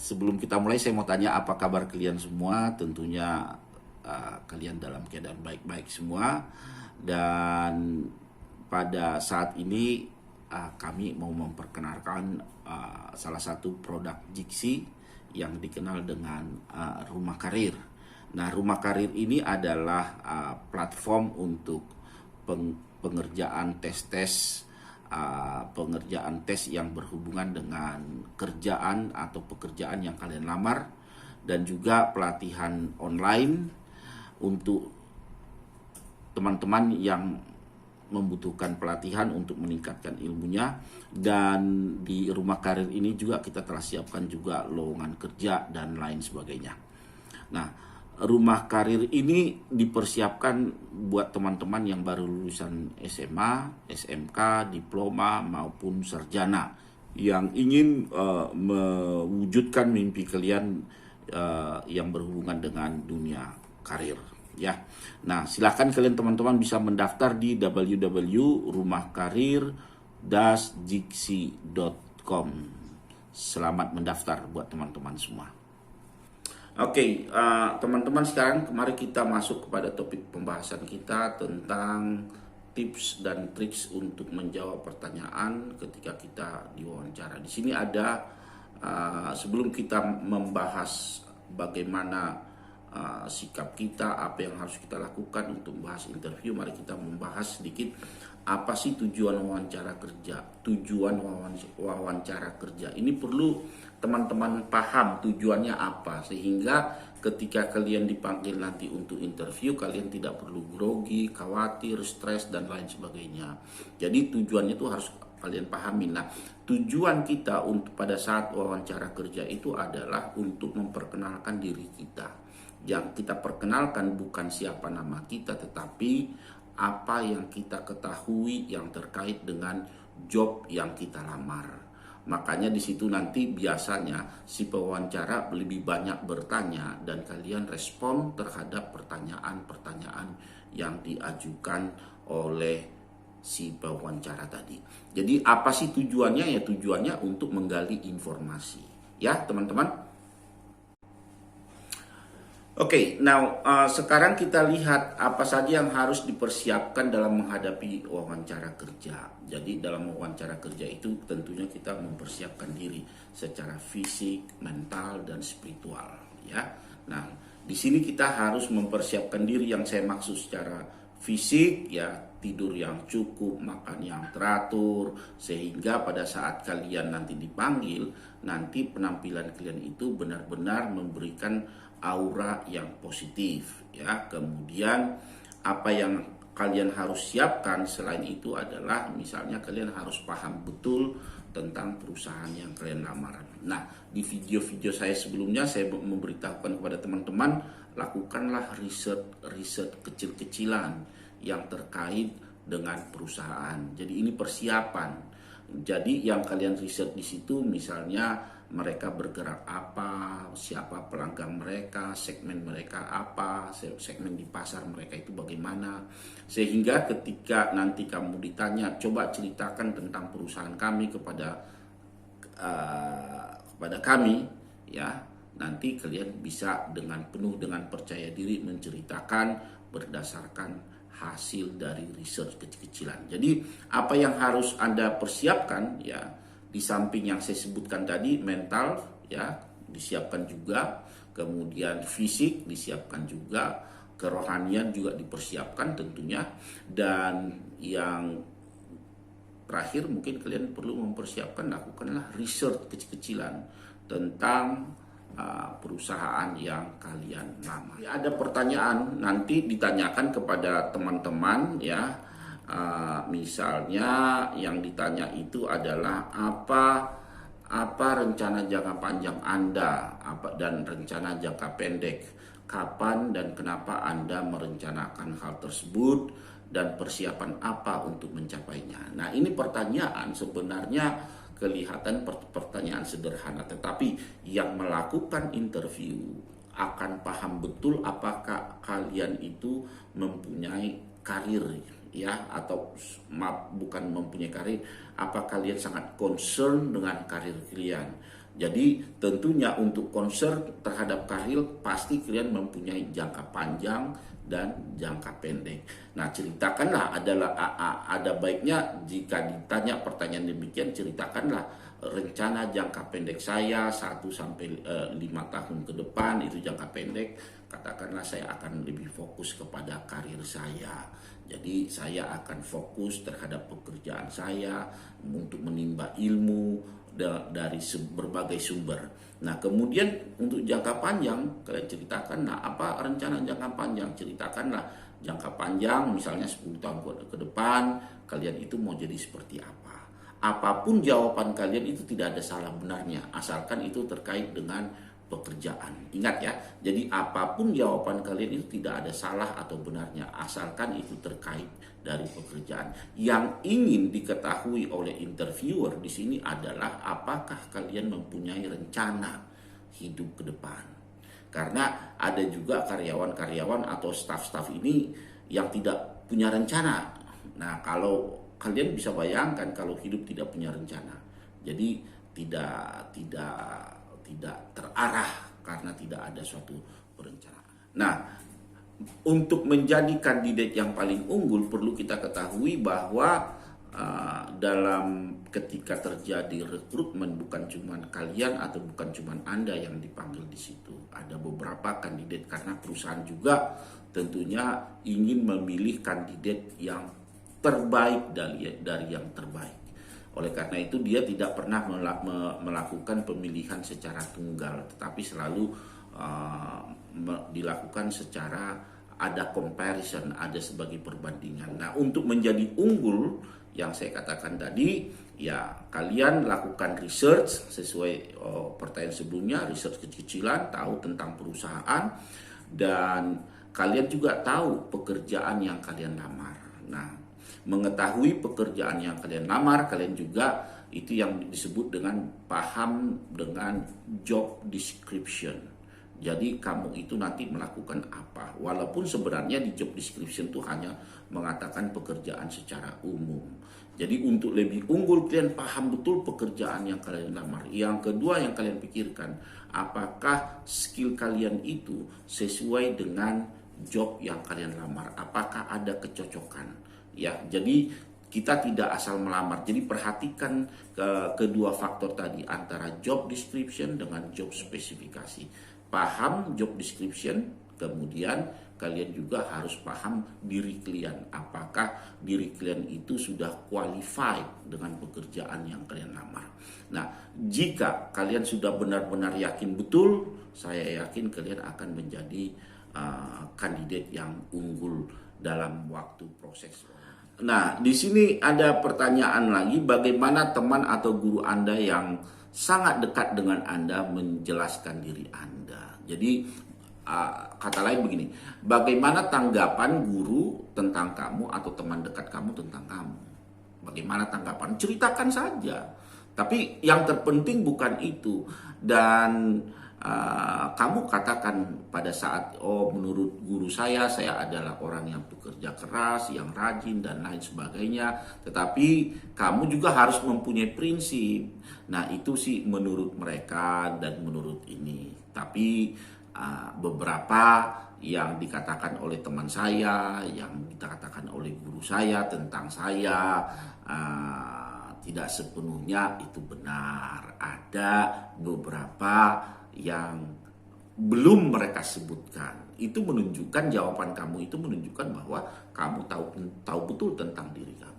sebelum kita mulai saya mau tanya apa kabar kalian semua. Tentunya kalian dalam keadaan baik-baik semua. Dan pada saat ini kami mau memperkenalkan salah satu produk Jiksi yang dikenal dengan Rumah Karir. Nah, Rumah Karir ini adalah platform untuk pengerjaan pengerjaan tes yang berhubungan dengan kerjaan atau pekerjaan yang kalian lamar, dan juga pelatihan online untuk teman-teman yang membutuhkan pelatihan untuk meningkatkan ilmunya. Dan di Rumah Karir ini juga kita telah siapkan juga lowongan kerja dan lain sebagainya. Nah, Rumah Karir ini dipersiapkan buat teman-teman yang baru lulusan SMA, SMK, diploma maupun sarjana yang ingin mewujudkan mimpi kalian yang berhubungan dengan dunia karir, ya. Nah, silakan kalian teman-teman bisa mendaftar di www.rumahkarir-jiksi.com. Selamat mendaftar buat teman-teman semua. Oke, teman-teman, sekarang mari kita masuk kepada topik pembahasan kita tentang tips dan triks untuk menjawab pertanyaan ketika kita diwawancara. Di sini ada sebelum kita membahas bagaimana sikap kita, apa yang harus kita lakukan untuk membahas interview, mari kita membahas sedikit apa sih tujuan wawancara kerja. Tujuan wawancara kerja ini perlu teman-teman paham tujuannya apa, sehingga ketika kalian dipanggil nanti untuk interview, kalian tidak perlu grogi, khawatir, stres, dan lain sebagainya. Jadi tujuannya itu harus kalian pahami. Nah, tujuan kita untuk pada saat wawancara kerja itu adalah untuk memperkenalkan diri kita. Yang kita perkenalkan bukan siapa nama kita, tetapi apa yang kita ketahui yang terkait dengan job yang kita lamar. Makanya di situ nanti biasanya si pewawancara lebih banyak bertanya dan kalian respon terhadap pertanyaan-pertanyaan yang diajukan oleh si pewawancara tadi. Jadi apa sih tujuannya? Ya, tujuannya untuk menggali informasi. Ya, teman-teman. Oke, now sekarang kita lihat apa saja yang harus dipersiapkan dalam menghadapi wawancara kerja. Jadi dalam wawancara kerja itu tentunya kita mempersiapkan diri secara fisik, mental, dan spiritual, ya. Nah, di sini kita harus mempersiapkan diri, yang saya maksud secara fisik, ya, tidur yang cukup, makan yang teratur, sehingga pada saat kalian nanti dipanggil, nanti penampilan kalian itu benar-benar memberikan aura yang positif, ya. Kemudian apa yang kalian harus siapkan selain itu adalah misalnya kalian harus paham betul tentang perusahaan yang kalian lamar. Nah, di video-video saya sebelumnya saya memberitahukan kepada teman-teman, lakukanlah riset kecil-kecilan yang terkait dengan perusahaan. Jadi ini persiapan. Jadi yang kalian riset di situ misalnya mereka bergerak apa, siapa pelanggan mereka, segmen mereka apa, segmen di pasar mereka itu bagaimana. Sehingga ketika nanti kamu ditanya, coba ceritakan tentang perusahaan kami kepada kami, ya. Nanti kalian bisa dengan penuh dengan percaya diri menceritakan berdasarkan hasil dari riset kecil-kecilan. Jadi apa yang harus Anda persiapkan, ya, di samping yang saya sebutkan tadi, mental, ya, disiapkan juga, kemudian fisik disiapkan juga, kerohanian juga dipersiapkan tentunya, dan yang terakhir mungkin kalian perlu mempersiapkan, lakukanlah riset kecil-kecilan tentang perusahaan yang kalian lamar. Ada pertanyaan nanti ditanyakan kepada teman-teman, ya. Misalnya yang ditanya itu adalah apa rencana jangka panjang Anda, dan rencana jangka pendek, kapan dan kenapa Anda merencanakan hal tersebut, dan persiapan apa untuk mencapainya. Nah, ini pertanyaan sebenarnya kelihatan pertanyaan sederhana, tetapi yang melakukan interview akan paham betul apakah kalian itu mempunyai karir, ya, atau bukan mempunyai karir, apa kalian sangat concern dengan karir kalian. Jadi tentunya untuk concern terhadap karir pasti kalian mempunyai jangka panjang dan jangka pendek. Nah, ceritakanlah, ada baiknya jika ditanya pertanyaan demikian, ceritakanlah rencana jangka pendek saya 1 sampai 5 tahun ke depan, itu jangka pendek. Katakanlah saya akan lebih fokus kepada karir saya. Jadi saya akan fokus terhadap pekerjaan saya untuk menimba ilmu dari berbagai sumber. Nah, kemudian untuk jangka panjang kalian ceritakan, nah apa rencana jangka panjang? Ceritakanlah jangka panjang misalnya 10 tahun ke depan kalian itu mau jadi seperti apa. Apapun jawaban kalian itu tidak ada salah benarnya, asalkan itu terkait dengan pekerjaan. Ingat ya, jadi apapun jawaban kalian itu tidak ada salah atau benarnya, asalkan itu terkait dari pekerjaan. Yang ingin diketahui oleh interviewer di sini adalah apakah kalian mempunyai rencana hidup ke depan. Karena ada juga karyawan-karyawan atau staf-staf ini yang tidak punya rencana. Nah, kalau kalian bisa bayangkan kalau hidup tidak punya rencana, jadi tidak terarah karena tidak ada suatu perencanaan. Nah, untuk menjadi kandidat yang paling unggul perlu kita ketahui bahwa dalam ketika terjadi rekrutmen bukan cuma kalian atau bukan cuma Anda yang dipanggil di situ. Ada beberapa kandidat karena perusahaan juga tentunya ingin memilih kandidat yang terbaik dari yang terbaik. Oleh karena itu dia tidak pernah melakukan pemilihan secara tunggal, tetapi selalu dilakukan secara ada comparison, ada sebagai perbandingan. Nah, untuk menjadi unggul yang saya katakan tadi, ya kalian lakukan research sesuai pertanyaan sebelumnya, research kecil-kecilan, tahu tentang perusahaan, dan kalian juga tahu pekerjaan yang kalian lamar. Nah, mengetahui pekerjaan yang kalian lamar, kalian juga itu yang disebut dengan paham dengan job description. Jadi kamu itu nanti melakukan apa? Walaupun sebenarnya di job description itu hanya mengatakan pekerjaan secara umum. Jadi untuk lebih unggul kalian paham betul pekerjaan yang kalian lamar. Yang kedua yang kalian pikirkan, apakah skill kalian itu sesuai dengan job yang kalian lamar? Apakah ada kecocokan? Ya, jadi kita tidak asal melamar. Jadi perhatikan kedua faktor tadi antara job description dengan job spesifikasi. Paham job description, kemudian kalian juga harus paham diri kalian. Apakah diri kalian itu sudah qualified dengan pekerjaan yang kalian lamar. Nah, jika kalian sudah benar-benar yakin betul, saya yakin kalian akan menjadi kandidat yang unggul dalam waktu proses. Nah, di sini ada pertanyaan lagi, bagaimana teman atau guru Anda yang sangat dekat dengan Anda menjelaskan diri Anda. Jadi kata lain begini, bagaimana tanggapan guru tentang kamu atau teman dekat kamu tentang kamu? Bagaimana tanggapan? Ceritakan saja. Tapi yang terpenting bukan itu. Dan kamu katakan pada saat, oh menurut guru saya adalah orang yang bekerja keras, yang rajin dan lain sebagainya. Tetapi kamu juga harus mempunyai prinsip. Nah itu sih menurut mereka dan menurut ini. Tapi beberapa yang dikatakan oleh teman saya, yang dikatakan oleh guru saya tentang saya, tidak sepenuhnya itu benar. Ada beberapa yang belum mereka sebutkan. Itu menunjukkan, jawaban kamu itu menunjukkan bahwa kamu tahu betul tentang diri kamu.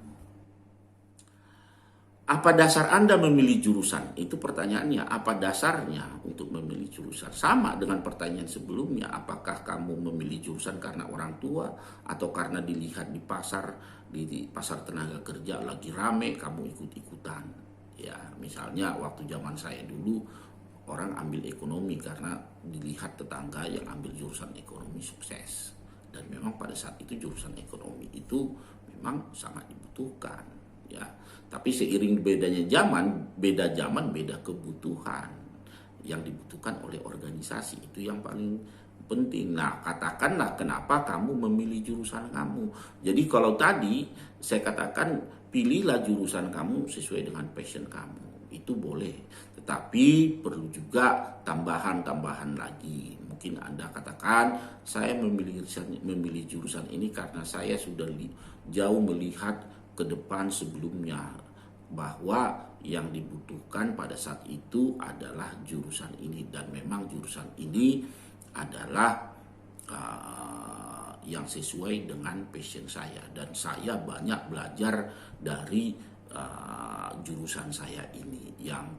Apa dasar Anda memilih jurusan? Itu pertanyaannya. Apa dasarnya untuk memilih jurusan? Sama dengan pertanyaan sebelumnya. Apakah kamu memilih jurusan karena orang tua atau karena dilihat di pasar, di pasar tenaga kerja lagi rame, kamu ikut-ikutan? Ya, misalnya waktu zaman saya dulu orang ambil ekonomi karena dilihat tetangga yang ambil jurusan ekonomi sukses. Dan memang pada saat itu jurusan ekonomi itu memang sangat dibutuhkan. Ya, tapi seiring beda zaman, beda kebutuhan yang dibutuhkan oleh organisasi, itu yang paling penting. Nah, katakanlah kenapa kamu memilih jurusan kamu. Jadi kalau tadi saya katakan pilihlah jurusan kamu sesuai dengan passion kamu. itu boleh, tetapi perlu juga tambahan-tambahan lagi. Mungkin Anda katakan, saya memilih jurusan ini karena saya sudah jauh melihat ke depan sebelumnya, bahwa yang dibutuhkan pada saat itu adalah jurusan ini, dan memang jurusan ini adalah yang sesuai dengan passion saya, dan saya banyak belajar dari jurusan saya ini, yang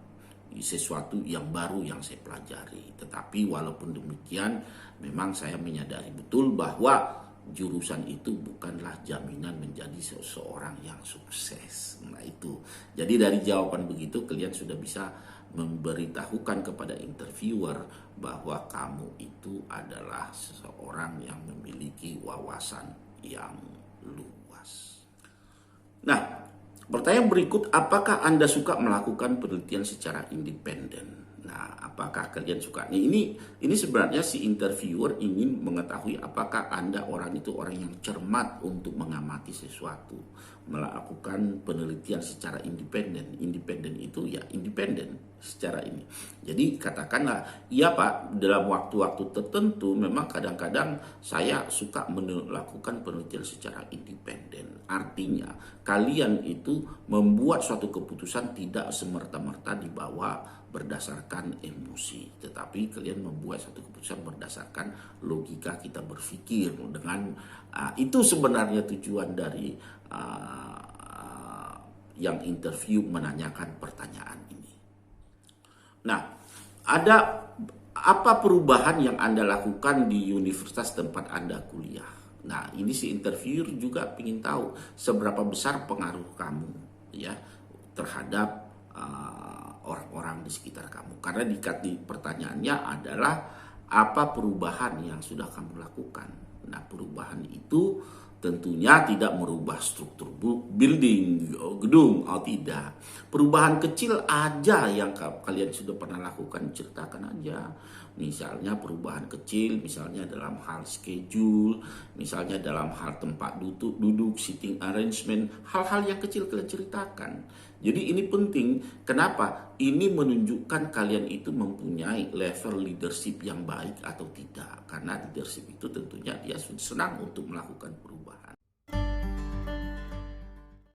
sesuatu yang baru yang saya pelajari. Tetapi walaupun demikian, memang saya menyadari betul bahwa jurusan itu bukanlah jaminan menjadi seseorang yang sukses. Nah itu. Jadi dari jawaban begitu kalian sudah bisa memberitahukan kepada interviewer bahwa kamu itu adalah seseorang yang memiliki wawasan yang luas. Nah, pertanyaan berikut, apakah Anda suka melakukan penelitian secara independen? Nah, apakah kalian suka? Ini sebenarnya si interviewer ingin mengetahui apakah Anda orang yang cermat untuk mengamati sesuatu, melakukan penelitian secara independen. Independen itu ya independen secara ini. Jadi katakanlah, iya Pak, dalam waktu-waktu tertentu memang kadang-kadang saya suka melakukan penelitian secara independen. Artinya kalian itu membuat suatu keputusan tidak semerta-merta dibawa berdasarkan emosi, tetapi kalian membuat satu keputusan berdasarkan logika kita berpikir. Dengan itu sebenarnya tujuan dari yang interview menanyakan pertanyaan ini. Nah, ada apa perubahan yang Anda lakukan di universitas tempat Anda kuliah? Nah, ini si interviewer juga ingin tahu seberapa besar pengaruh kamu ya terhadap orang-orang di sekitar kamu. Karena di pertanyaannya adalah apa perubahan yang sudah kamu lakukan. Nah, perubahan itu tentunya tidak merubah struktur building, gedung, tidak. Perubahan kecil aja yang kalian sudah pernah lakukan, ceritakan aja. Misalnya perubahan kecil, misalnya dalam hal schedule, misalnya dalam hal tempat duduk, sitting arrangement, hal-hal yang kecil kalian ceritakan. Jadi ini penting. Kenapa? Ini menunjukkan kalian itu mempunyai level leadership yang baik atau tidak. Karena leadership itu tentunya dia senang untuk melakukan perubahan.